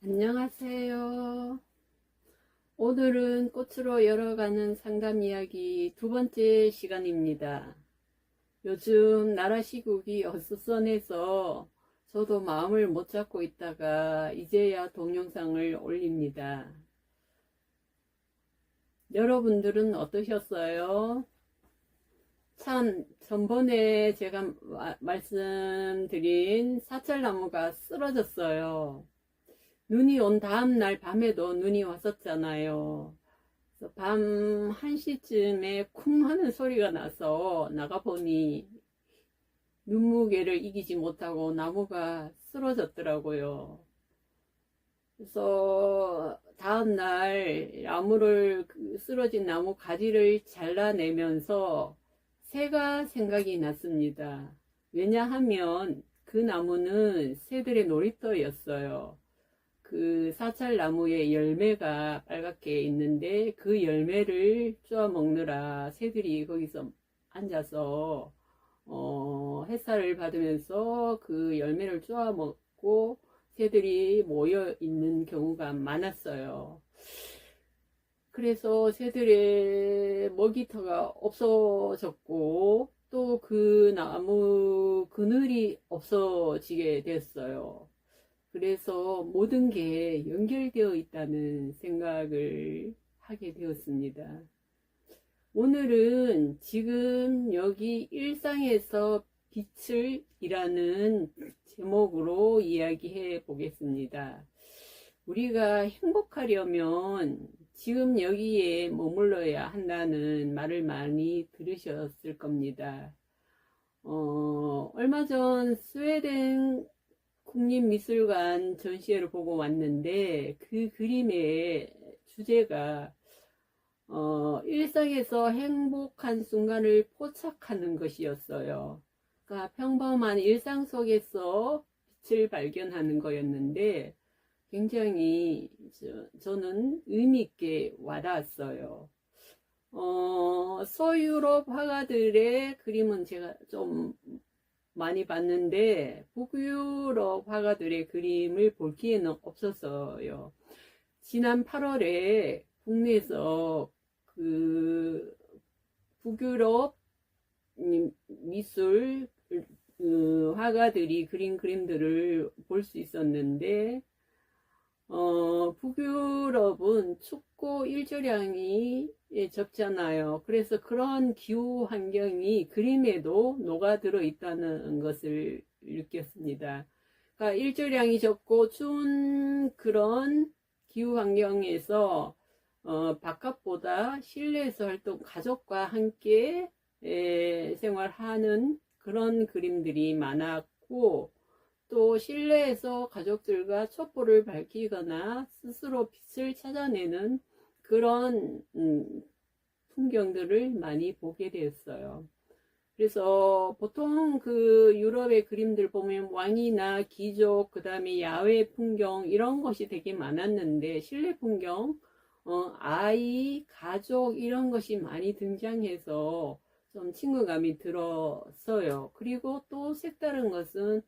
안녕하세요. 오늘은 꽃으로 열어가는 상담 이야기 두 번째 시간입니다. 요즘 나라 시국이 어수선해서 저도 마음을 못 잡고 있다가 이제야 동영상을 올립니다. 여러분들은 어떠셨어요? 참, 전번에 제가 말씀드린 사철나무가 쓰러졌어요. 눈이 온 다음 날 밤에도 눈이 왔었잖아요. 그래서 밤 1시쯤에 쿵 하는 소리가 나서 나가보니 눈무게를 이기지 못하고 나무가 쓰러졌더라고요. 그래서 다음날 쓰러진 나무 가지를 잘라내면서 새가 생각이 났습니다. 왜냐하면 그 나무는 새들의 놀이터였어요. 그 사찰나무에 열매가 빨갛게 있는데 그 열매를 쪼아 먹느라 새들이 거기서 앉아서 햇살을 받으면서 그 열매를 쪼아 먹고 새들이 모여 있는 경우가 많았어요. 그래서 새들의 먹이터가 없어졌고 또 그 나무 그늘이 없어지게 됐어요. 그래서 모든 게 연결되어 있다는 생각을 하게 되었습니다. 오늘은 지금 여기 일상에서 빛을 이라는 제목으로 이야기해 보겠습니다. 우리가 행복하려면 지금 여기에 머물러야 한다는 말을 많이 들으셨을 겁니다. 얼마 전 스웨덴 국립미술관 전시회를 보고 왔는데 그 그림의 주제가 일상에서 행복한 순간을 포착하는 것이었어요. 그러니까 평범한 일상 속에서 빛을 발견하는 거였는데 굉장히 저는 의미 있게 와닿았어요. 서유럽 화가들의 그림은 제가 좀 많이 봤는데 북유럽 화가들의 그림을 볼 기회는 없었어요. 지난 8월에 국내에서 그 북유럽 미술 화가들이 그린 그림들을 볼 수 있었는데 북유럽은 춥고 일조량이 적잖아요. 그래서 그런 기후 환경이 그림에도 녹아들어 있다는 것을 느꼈습니다. 그러니까 일조량이 적고 추운 그런 기후 환경에서 바깥보다 실내에서 활동, 가족과 함께 생활하는 그런 그림들이 많았고 또 실내에서 가족들과 촛불을 밝히거나 스스로 빛을 찾아내는 그런 풍경들을 많이 보게 되었어요. 그래서 보통 그 유럽의 그림들 보면 왕이나 귀족, 그 다음에 야외 풍경 이런 것이 되게 많았는데 실내 풍경, 아이, 가족 이런 것이 많이 등장해서 좀 친근감이 들었어요. 그리고 또 색다른 것은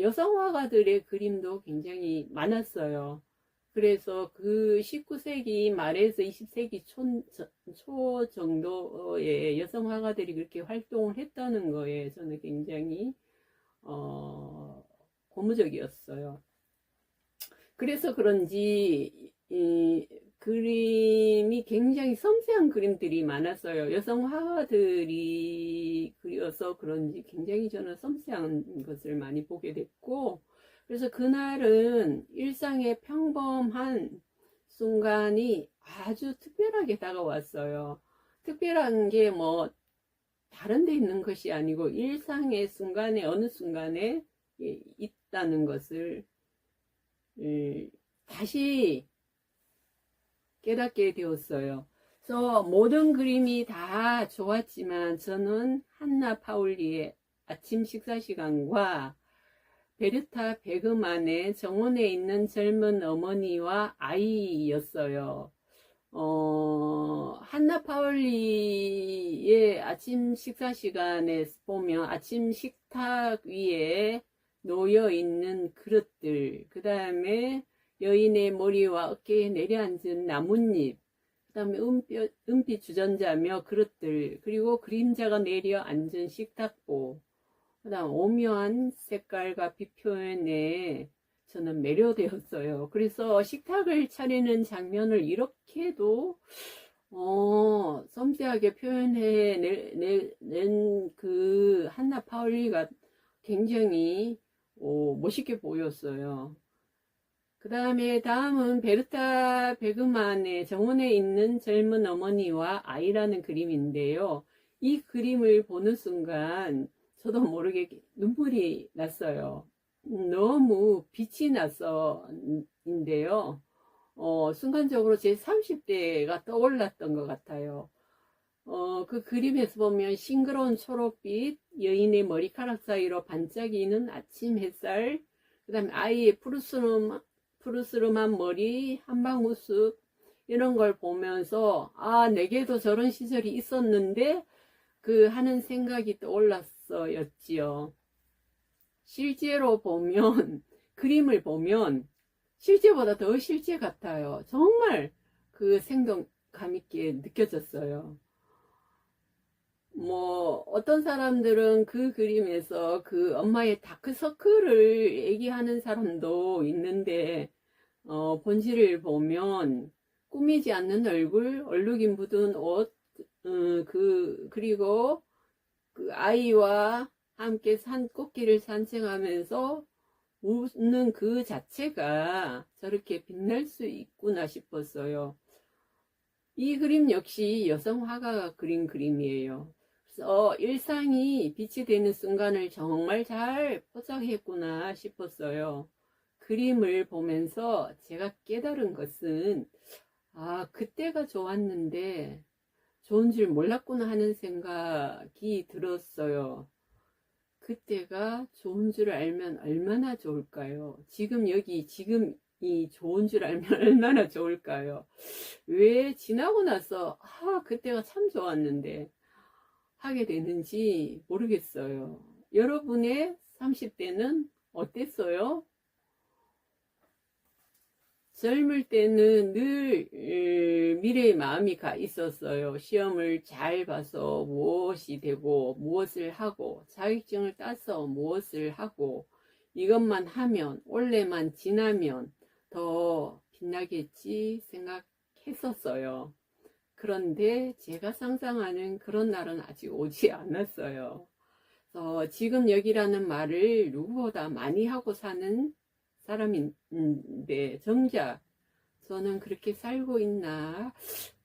여성 화가들의 그림도 굉장히 많았어요. 그래서 그 19세기 말에서 20세기 초 정도의 여성 화가들이 그렇게 활동을 했다는 거에 저는 굉장히 고무적이었어요. 그래서 그런지 이 그림이 굉장히 섬세한 그림들이 많았어요. 여성 화가들이 그려서 그런지 굉장히 저는 섬세한 것을 많이 보게 됐고, 그래서 그날은 일상의 평범한 순간이 아주 특별하게 다가왔어요. 특별한 게 뭐 다른 데 있는 것이 아니고 일상의 순간에 어느 순간에 있다는 것을 다시 깨닫게 되었어요. 그래서 모든 그림이 다 좋았지만 저는 한나 파울리의 아침 식사 시간과 베르타 베그만의 정원에 있는 젊은 어머니와 아이였어요. 한나 파울리의 아침 식사 시간에 보면 아침 식탁 위에 놓여 있는 그릇들, 그 다음에 여인의 머리와 어깨에 내려앉은 나뭇잎, 그 다음에 은빛 주전자며 그릇들, 그리고 그림자가 내려앉은 식탁보, 그 다음 오묘한 색깔과 빛 표현에 저는 매료되었어요. 그래서 식탁을 차리는 장면을 이렇게도 섬세하게 표현해 그 한나 파울리가 굉장히 멋있게 보였어요. 그 다음은 베르타 베그만의 정원에 있는 젊은 어머니와 아이라는 그림인데요. 이 그림을 보는 순간 저도 모르게 눈물이 났어요. 너무 빛이 나서인데요. 순간적으로 제 30대가 떠올랐던 것 같아요. 그 그림에서 보면 싱그러운 초록빛, 여인의 머리카락 사이로 반짝이는 아침 햇살, 그 다음에 아이의 푸르스름한 머리, 한방울숲, 이런 걸 보면서, 아, 내게도 저런 시절이 있었는데, 하는 생각이 떠올랐어였지요. 실제로 보면, 그림을 보면, 실제보다 더 실제 같아요. 정말 생동감 있게 느껴졌어요. 어떤 사람들은 그 그림에서 그 엄마의 다크서클을 얘기하는 사람도 있는데, 본질을 보면 꾸미지 않는 얼굴, 얼룩이 묻은 옷, 그리고 그 아이와 함께 꽃길을 산책하면서 웃는 그 자체가 저렇게 빛날 수 있구나 싶었어요. 이 그림 역시 여성 화가가 그린 그림이에요. 그래서 일상이 빛이 되는 순간을 정말 잘 포착했구나 싶었어요. 그림을 보면서 제가 깨달은 것은, 아, 그때가 좋았는데 좋은 줄 몰랐구나 하는 생각이 들었어요. 그때가 좋은 줄 알면 얼마나 좋을까요? 지금 이 좋은 줄 알면 얼마나 좋을까요? 왜 지나고 나서 그때가 참 좋았는데 하게 되는지 모르겠어요. 여러분의 30대는 어땠어요? 젊을 때는 늘 미래의 마음이 가 있었어요. 시험을 잘 봐서 무엇이 되고 무엇을 하고, 자격증을 따서 무엇을 하고, 이것만 하면, 올해만 지나면 더 빛나겠지 생각했었어요. 그런데 제가 상상하는 그런 날은 아직 오지 않았어요. 그래서 지금 여기라는 말을 누구보다 많이 하고 사는 사람인데 정작 저는 그렇게 살고 있나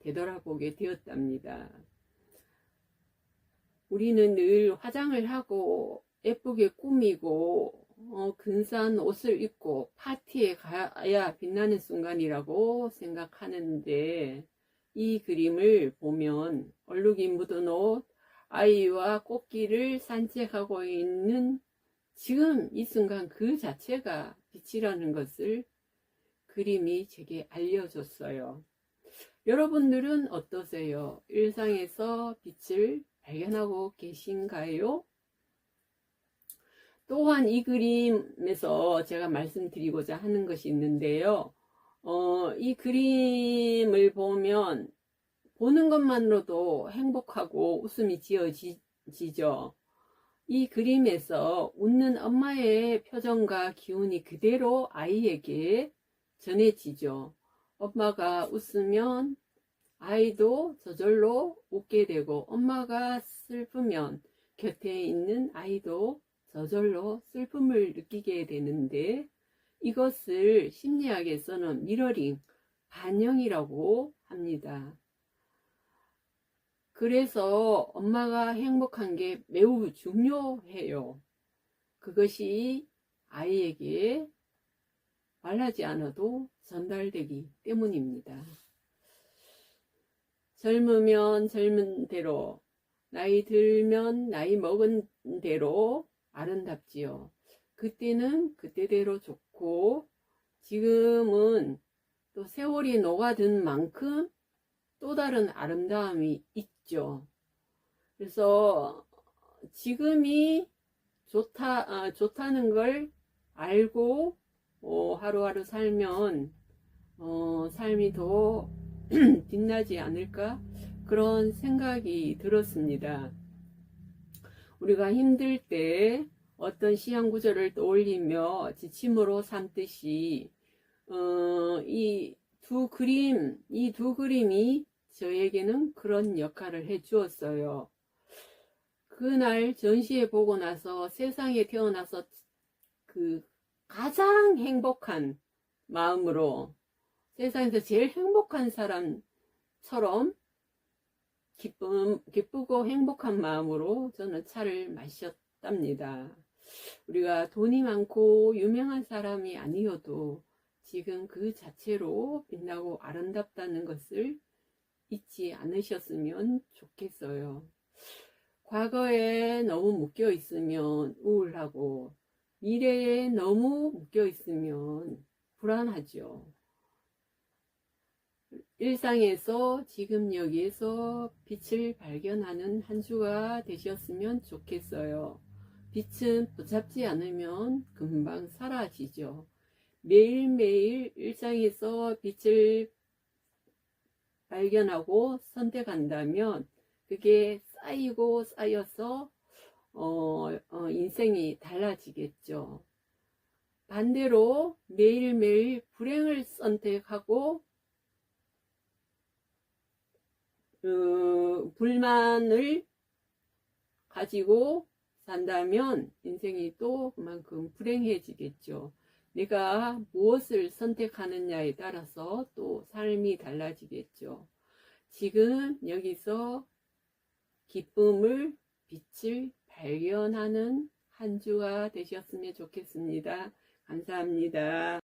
되돌아보게 되었답니다. 우리는 늘 화장을 하고 예쁘게 꾸미고 근사한 옷을 입고 파티에 가야 빛나는 순간이라고 생각하는데, 이 그림을 보면 얼룩이 묻은 옷, 아이와 꽃길을 산책하고 있는 지금 이 순간 그 자체가 빛이라는 것을 그림이 제게 알려줬어요. 여러분들은 어떠세요? 일상에서 빛을 발견하고 계신가요? 또한 이 그림에서 제가 말씀드리고자 하는 것이 있는데요. 이 그림을 보면 보는 것만으로도 행복하고 웃음이 지어지죠. 이 그림에서 웃는 엄마의 표정과 기운이 그대로 아이에게 전해지죠. 엄마가 웃으면 아이도 저절로 웃게 되고, 엄마가 슬프면 곁에 있는 아이도 저절로 슬픔을 느끼게 되는데, 이것을 심리학에서는 미러링, 반영이라고 합니다. 그래서 엄마가 행복한 게 매우 중요해요. 그것이 아이에게 말하지 않아도 전달되기 때문입니다. 젊으면 젊은 대로, 나이 들면 나이 먹은 대로 아름답지요. 그때는 그때대로 좋고, 지금은 또 세월이 녹아든 만큼 또 다른 아름다움이 있죠. 그래서 지금이 좋다는 걸 알고 하루하루 살면 삶이 더 빛나지 않을까? 그런 생각이 들었습니다. 우리가 힘들 때 어떤 시한 구절을 떠올리며 지침으로 삼듯이 이 두 그림이 저에게는 그런 역할을 해 주었어요. 그날 전시회 보고 나서 세상에 태어나서 그 가장 행복한 마음으로 세상에서 제일 행복한 사람처럼 기쁘고 행복한 마음으로 저는 차를 마셨답니다. 우리가 돈이 많고 유명한 사람이 아니어도 지금 그 자체로 빛나고 아름답다는 것을 잊지 않으셨으면 좋겠어요. 과거에 너무 묶여 있으면 우울하고 미래에 너무 묶여 있으면 불안하죠. 일상에서 지금 여기에서 빛을 발견하는 한 주가 되셨으면 좋겠어요. 빛은 붙잡지 않으면 금방 사라지죠. 매일매일 일상에서 빛을 발견하고 선택한다면 그게 쌓이고 쌓여서 인생이 달라지겠죠. 반대로 매일매일 불행을 선택하고 불만을 가지고 산다면 인생이 또 그만큼 불행해지겠죠. 내가 무엇을 선택하느냐에 따라서 또 삶이 달라지겠죠. 지금 여기서 기쁨을, 빛을 발견하는 한 주가 되셨으면 좋겠습니다. 감사합니다.